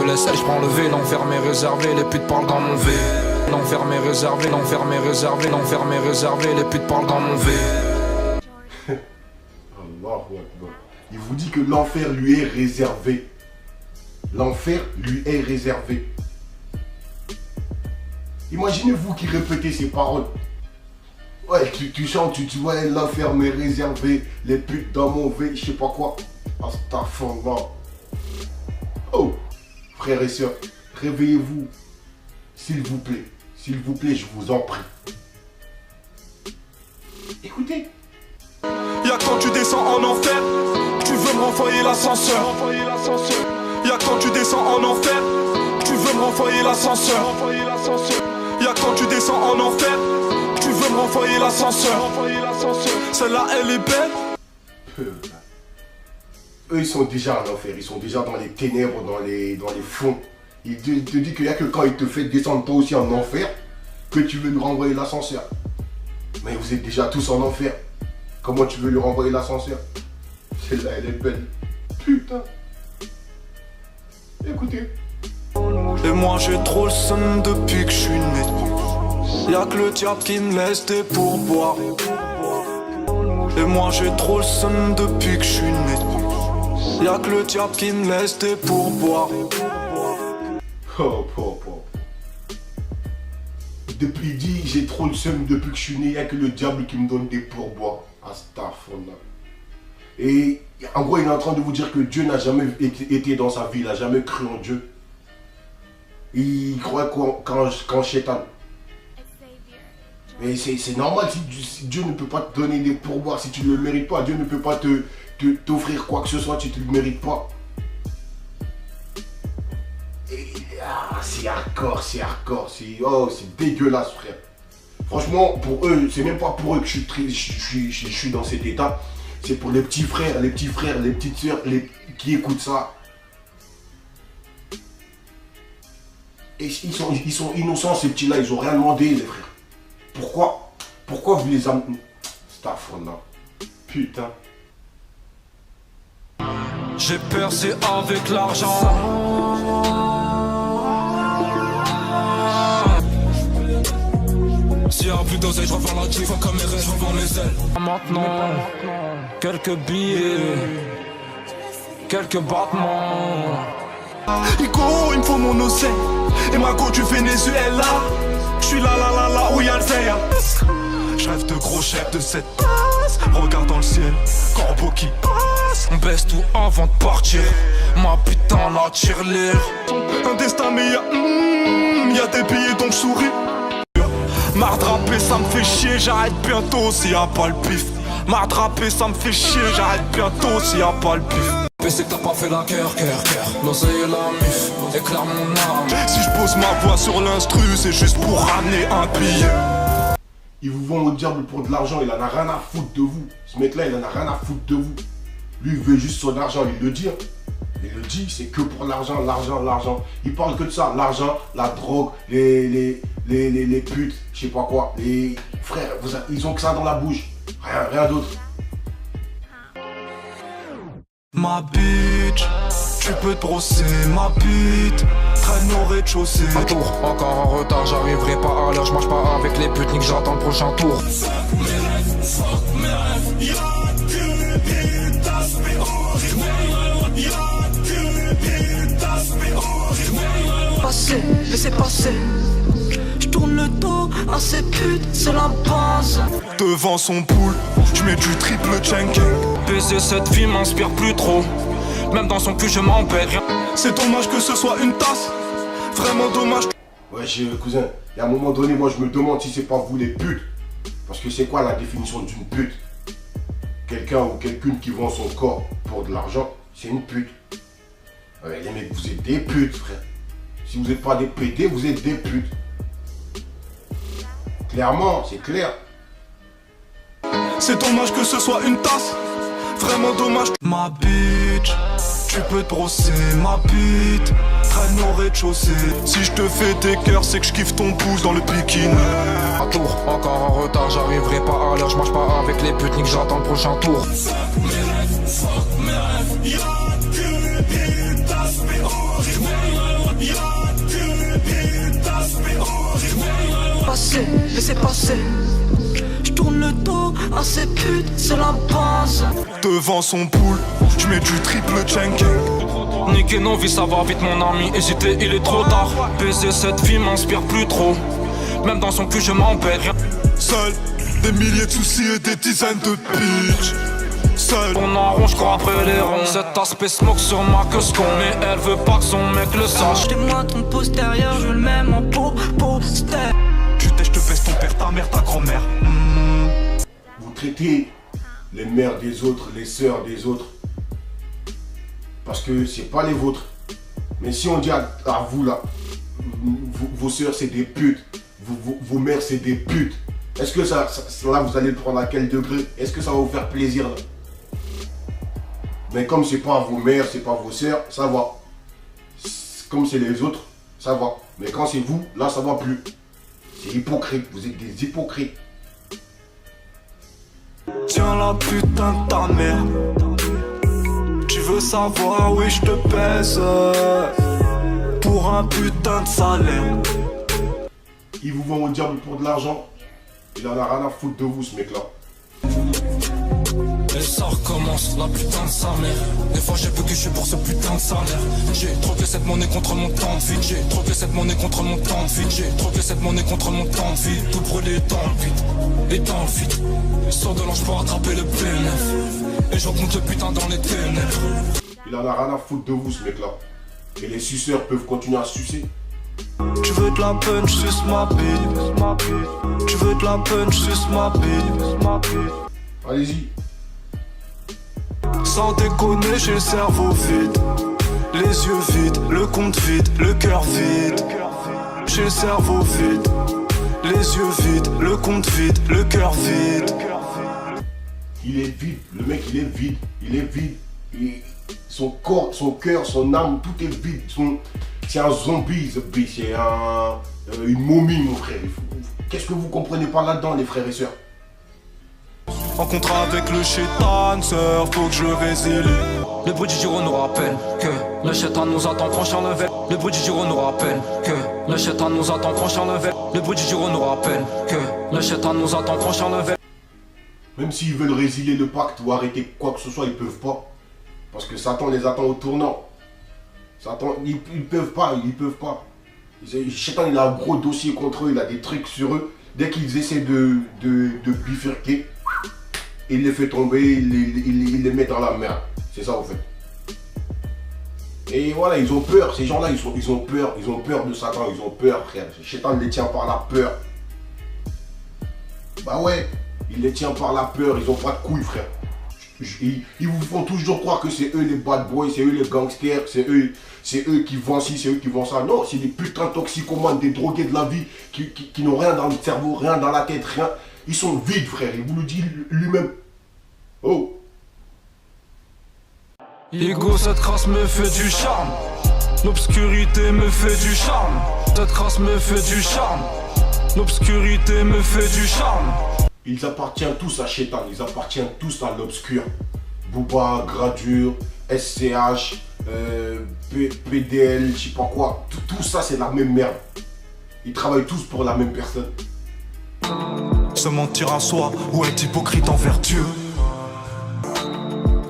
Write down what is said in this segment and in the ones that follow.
laisse aller, je prends le V. L'enfer m'est réservé, les putes parlent dans mon V. L'enfer m'est réservé, l'enfer m'est réservé, l'enfer m'est réservé, les putes parlent dans mon V. Allahu Akbar. Il vous dit que l'enfer lui est réservé. L'enfer lui est réservé. Imaginez-vous qui répétez ces paroles. Ouais, tu chantes, tu vois, l'enfer m'est réservé, les putes dans mon V, je sais pas quoi. Astaghfirullah. Oh, frères et sœurs, réveillez-vous, s'il vous plaît. S'il vous plaît, je vous en prie. Écoutez. Y'a quand tu descends en enfer, tu veux me renvoyer l'ascenseur. Y'a quand tu descends en enfer, tu veux me renvoyer l'ascenseur. Y'a quand tu descends en enfer, tu veux me renvoyer l'ascenseur. Celle-là, elle est belle. Eux, ils sont déjà en enfer, ils sont déjà dans les ténèbres, dans les fonds. Il te dit qu'il n'y a que quand il te fait descendre toi aussi en enfer que tu veux lui renvoyer l'ascenseur. Mais vous êtes déjà tous en enfer. Comment tu veux lui renvoyer l'ascenseur? Celle-là, elle est belle. Putain. Écoutez. Et moi j'ai trop le seum depuis que je suis né. Y'a que le diable qui me laisse des pourboires. Et moi j'ai trop le seum depuis que je suis né. Y'a que le diable qui me laisse des pourboires. Oh. Depuis, il dit, j'ai trop le seum depuis que je suis né, il n'y a que le diable qui me donne des pourboires. Astaghfirullah. Et en gros, il est en train de vous dire que Dieu n'a jamais été dans sa vie, il n'a jamais cru en Dieu. Il croit qu'en Shaitan. Mais c'est normal, si Dieu ne peut pas te donner des pourboires, si tu ne le mérites pas, Dieu ne peut pas t'offrir quoi que ce soit, tu ne te le mérites pas. C'est hardcore, c'est dégueulasse, frère. Franchement, pour eux, c'est même pas pour eux que je suis dans cet état. C'est pour les petits frères, les petites sœurs qui écoutent ça. Et ils sont innocents, ces petits-là, ils ont rien demandé, les frères. Pourquoi vous les amenez? C'est un fond, là. Putain. J'ai percé avec l'argent. S'il y a plus d'oseille, je revends la tif, comme mes rêves, je revends mes ailes. Maintenant, quelques billets, quelques battements. Ico, il me faut mon oseille. Et ma go du Venezuela. J'suis là, où y'a le zéa. J'rêve de gros chèques de cette passe. Regarde dans le ciel, corbeau qui passe. On baisse tout avant de partir. Ma putain, la tirelire. Un destin, mais y'a des billets donc j'souris. M'attraper, ça me fait chier, j'arrête bientôt s'il y a pas le pif. M'attraper, ça me fait chier, j'arrête bientôt s'il y a pas le pif. Mais c'est que t'as pas fait la cœur. L'oseille et la mif, éclaire mon âme. Si je pose ma voix sur l'instru, c'est juste pour ramener un billet. Ils vous vont au diable pour de l'argent, il en a rien à foutre de vous. Ce mec-là, il en a rien à foutre de vous. Lui, il veut juste son argent, il le dit. Il le dit, c'est que pour l'argent. Il parle que de ça, l'argent, la drogue, les putes, je sais pas quoi. Les frères, ils ont que ça dans la bouche. Rien d'autre. Ma bitch, tu peux te brosser ma bite. Traîne au rez-de-chaussée. Un tour, encore en retard, j'arriverai pas à l'heure. Je marche pas avec les putes, ni que j'attends le prochain tour. Fuck mes rêves, y'a que les pétasses, mais horrible. Y'a que les pétasses, mais horrible. Passé, laissez passer. J'tourne le dos à ces putes, c'est la base. Devant son poule, j'mets du triple Jenkins. Baiser cette fille m'inspire plus trop. Même dans son cul je m'embête. C'est dommage que ce soit une tasse. Vraiment dommage. Ouais, cousin, il y a un moment donné, moi je me demande si c'est pas vous les putes. Parce que c'est quoi la définition d'une pute? Quelqu'un ou quelqu'une qui vend son corps pour de l'argent, c'est une pute. Ouais, les mecs, vous êtes des putes, frère. Si vous n'êtes pas des pédés, vous êtes des putes. Clairement, c'est clair. C'est dommage que ce soit une tasse. Vraiment dommage. Ma bitch, tu peux te brosser ma bite. Traîne au rez-de-chaussée. Si je te fais des cœurs, c'est que je kiffe ton pouce dans le bikini. Un tour, encore en retard, j'arriverai pas à l'heure. Je marche pas avec les putes, ni que j'attends le prochain tour. Fuck mes rêves, y'a que les pétasses, mais horrible. laisser passer. Je tourne le dos à ces putes, c'est la base. Devant son poule, je mets du triple chenking. Niquer nos vies, ça va vite mon ami. Hésiter, il est trop tard. Baiser cette vie m'inspire plus trop. Même dans son cul, je m'en perds rien. Seul, des milliers de soucis et des dizaines de bitches. Seul, On en rond, je crois après les ronds. Cet aspect smoke sur ma queue con. Mais elle veut pas que son mec le sache. Achetez-moi ton postérieur, je le mets en poster. tu t'es, je te baisse ton père, ta mère, ta grand-mère. Vous traitez les mères des autres, les sœurs des autres, parce que c'est pas les vôtres. Mais si on dit à vous là, vos sœurs c'est des putes, vos mères c'est des putes, est-ce que là vous allez le prendre à quel degré? Est-ce que ça va vous faire plaisir là? Mais comme c'est pas vos mères, c'est pas vos sœurs, ça va. Comme c'est les autres, ça va. Mais quand c'est vous, là ça va plus. C'est hypocrite, vous êtes des hypocrites. Tiens la putain de ta mère. Tu veux savoir, oui je te pèse. Pour un putain de salaire. Il vous vend au diable pour de l'argent. Il en a rien à foutre de vous ce mec là. Et ça recommence, la putain de sa mère. Des fois j'ai peu que je suis pour ce putain de salaire. J'ai troqué cette monnaie contre mon temps de vide. J'ai troqué cette monnaie contre mon temps de vide. J'ai troqué cette monnaie contre mon temps de vide. Tout brûlé dans le vide, et dans le vide. Sors de l'ange pour attraper le P9. Et j'augmente le putain dans les ténèbres. Il en a rien à foutre de vous ce mec là. Et les suceurs peuvent continuer à sucer. Tu veux de la punch, suce ma bite. Tu veux de la punch, suce ma bite. Allez-y. Sans déconner, j'ai le cerveau vide. Les yeux vides, le compte vide, le cœur vide. J'ai le cerveau vide. Les yeux vides, le compte vide, le cœur vide. Il est vide, le mec il est vide, il est vide. Son corps, son cœur, son âme, tout est vide. C'est un zombie, c'est une momie mon frère. Qu'est-ce que vous comprenez pas là-dedans les frères et sœurs? En contrat avec le chétan, sœur, faut que je résilie. Le bruit du gyro nous rappelle que le chétan nous attend franchir le verre. Le bruit du gyro nous rappelle que le chétan nous attend franchir le verre. Le bruit du gyro nous rappelle que le chétan nous attend franchir le verre. Même s'ils veulent résilier le pacte ou arrêter quoi que ce soit, ils peuvent pas. Parce que Satan les attend au tournant. Satan, ils peuvent pas, ils peuvent pas. Satan il a un gros dossier contre eux, il a des trucs sur eux. Dès qu'ils essaient de bifurquer, il les fait tomber, il les met dans la merde. C'est ça en fait. Et voilà, ils ont peur, ces gens-là, ils ont peur de Satan, ils ont peur, frère. Satan les tient par la peur. Bah ouais, il les tient par la peur, ils ont pas de couilles, frère. Ils vous font toujours croire que c'est eux les bad boys, c'est eux les gangsters, c'est eux qui vont ci, c'est eux qui vont ça. Non, c'est des putains de toxicomanes, des drogués de la vie qui n'ont rien dans le cerveau, rien dans la tête, rien. Ils sont vides, frère, il vous le dit lui-même. Oh. L'ego, cette crasse me fait du charme. L'obscurité me fait du charme. Cette crasse me fait du charme. L'obscurité me fait du charme. Ils appartiennent tous à Shétan, ils appartiennent tous à l'obscur. Booba, Gradure, SCH, PDL, je sais pas quoi. Tout ça, c'est la même merde. Ils travaillent tous pour la même personne. Se mentir à soi ou être hypocrite envers Dieu.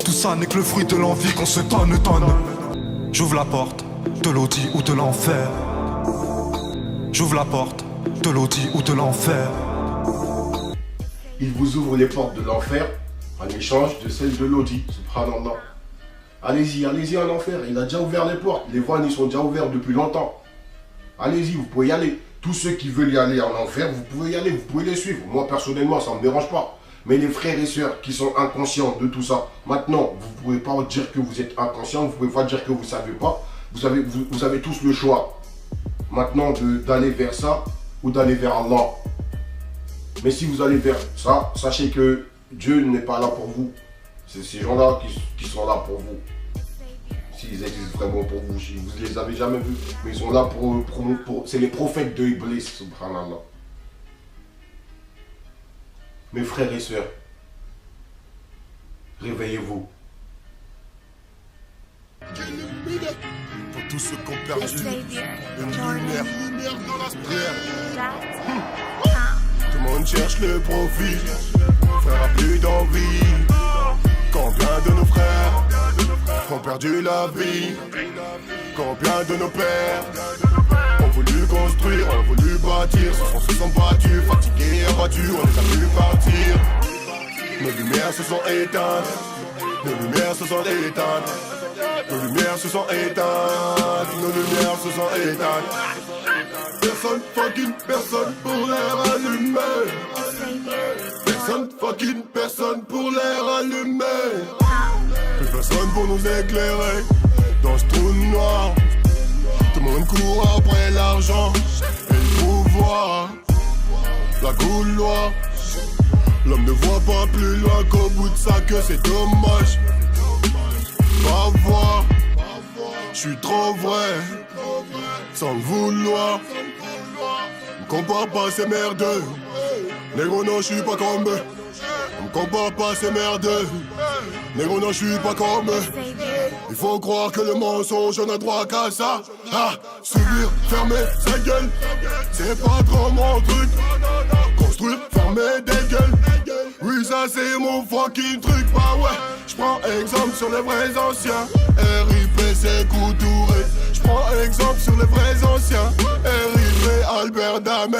Tout ça n'est que le fruit de l'envie qu'on se donne. J'ouvre la porte de l'audit ou de l'enfer. J'ouvre la porte de l'audit ou de l'enfer. Il vous ouvre les portes de l'enfer en échange de celles de l'audit. Subhanallah. Allez-y, allez-y en enfer. Il a déjà ouvert les portes. Les vannes, ils sont déjà ouverts depuis longtemps. Allez-y, vous pouvez y aller. Tous ceux qui veulent y aller en enfer, vous pouvez y aller, vous pouvez les suivre. Moi, personnellement, ça ne me dérange pas. Mais les frères et sœurs qui sont inconscients de tout ça, maintenant, vous ne pouvez pas dire que vous êtes inconscient, vous ne pouvez pas dire que vous ne savez pas. Vous avez tous le choix. Maintenant, d'aller vers ça ou d'aller vers Allah. Mais si vous allez vers ça, sachez que Dieu n'est pas là pour vous. C'est ces gens-là qui sont là pour vous. S'ils existent vraiment pour vous, vous ne les avez jamais vus. Mais ils sont là pour c'est les prophètes de Iblis, subhanallah. Mes frères et sœurs, réveillez-vous. Pour tous ceux qui ont perdu le lumière dans la prière. le monde cherche le profit. Frère a plus d'envie. Combien de nos frères ont perdu la vie? Combien de nos pères ont voulu construire, ont voulu bâtir, se sont battus, fatigués, abattus, on les a vu partir. Nos lumières se sont éteintes, nos lumières se sont éteintes, nos lumières se sont éteintes, nos lumières se sont éteintes. Personne, fucking personne pour les rallumer. Personne, fucking personne pour les rallumer. Plus personne pour nous éclairer dans ce trou noir. Tout le monde court après l'argent et le pouvoir. La gouloire. L'homme ne voit pas plus loin qu'au bout de sa queue, c'est dommage. Va voir, j'suis trop vrai, sans le vouloir. Me compare pas ces merdeux. Négro non, j'suis pas comme eux. Me compare pas ces merdeux. Négro non, j'suis pas comme eux. Il faut croire que le mensonge n'a droit qu'à ça. Ah, subir, fermer sa gueule, c'est pas trop mon truc. Construire, fermer des gueules, oui ça c'est mon fucking truc. Bah ouais, j'prends exemple sur les vrais anciens. RIP c'est Coutouré. J'prends exemple sur les vrais anciens. RIP Albert Damé.